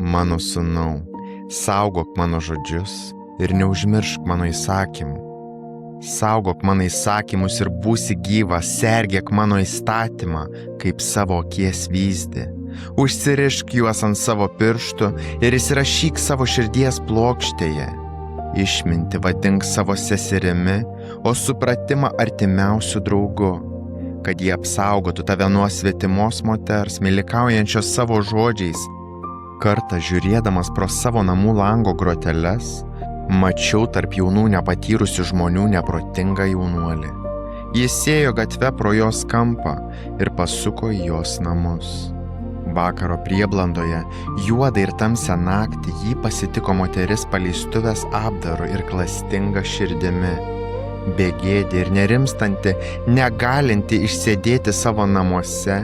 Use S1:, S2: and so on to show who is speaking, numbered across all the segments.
S1: Mano sūnau, saugok mano žodžius ir neužmiršk mano įsakymų. Saugok mano įsakymus ir būsi gyvas, sergėk mano įstatymą, kaip savo akies vyzdį. Užsirišk juos ant savo pirštų ir įsirašyk savo širdies plokštėje. Išmintį vadink savo seserimi, o supratimą artimiausiu draugu, kad jie apsaugotų tave nuo svetimos moters, meilikaujančios savo žodžiais. Kartą žiūrėdamas pro savo namų lango groteles, mačiau tarp jaunų nepatyrusių žmonių neprotingą jaunuolį. Jis ėjo gatve pro jos kampą ir pasuko į jos namus. Vakaro prieblandoje, juodą ir tamsią naktį, jį pasitiko moteris paleistuvės apdaru ir klastinga širdimi. Begėdė ir nerimstanti, negalinti išsėdėti savo namuose.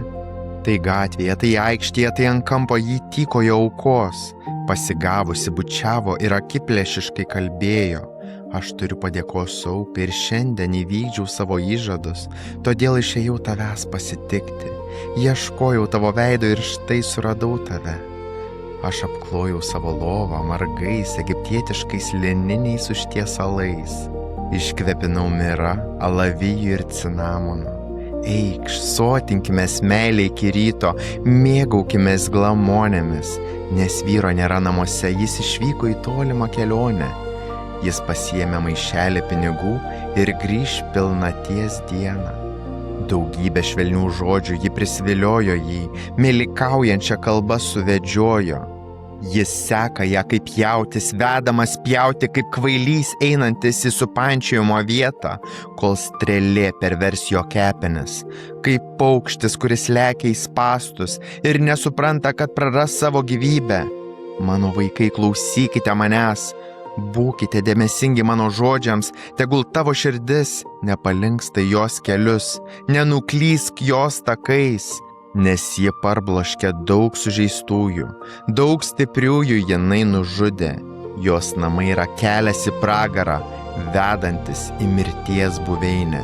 S1: Tai gatvėje, tai aikštėje, tai ant kampo jį tykojo aukos. Pasigavusi bučiavo ir akiplėšiškai kalbėjo: aš turiu padėkos aukai ir šiandien įvykdžiau savo įžadus, todėl išėjau tavęs pasitikti. Ieškojau tavo veido ir štai suradau tave. Aš apklojau savo lovą margais egiptietiškais lininiais užtiesalais. Iškvepinau mirą, alavijų ir cinamonu. Eikš, sotinkimės meilę iki ryto, mėgaukimės glamonėmis, nes vyro nėra namuose, jis išvyko į tolimą kelionę. Jis pasiėmė maišelį pinigų ir grįš pilnaties dieną. Daugybė švelnių žodžių ji prisviliojo jį, meilikaujančią kalbą suvedžiojo. Jis seka ją kaip jautis, vedamas pjauti kaip kvailys einantis į supančiojimo vietą, kol strėlė pervers jo kepenis, kaip paukštis, kuris lekia į spąstus ir nesupranta, kad praras savo gyvybę. Mano vaikai, klausykite manęs, būkite dėmesingi mano žodžiams, tegul tavo širdis nepalinksta jos kelius, nenuklysk jos takais. Nes jie parbloškė daug sužeistųjų, daug stipriųjų jinai nužudė. Jos namai yra kelias į pragarą, vedantis į mirties buveinę.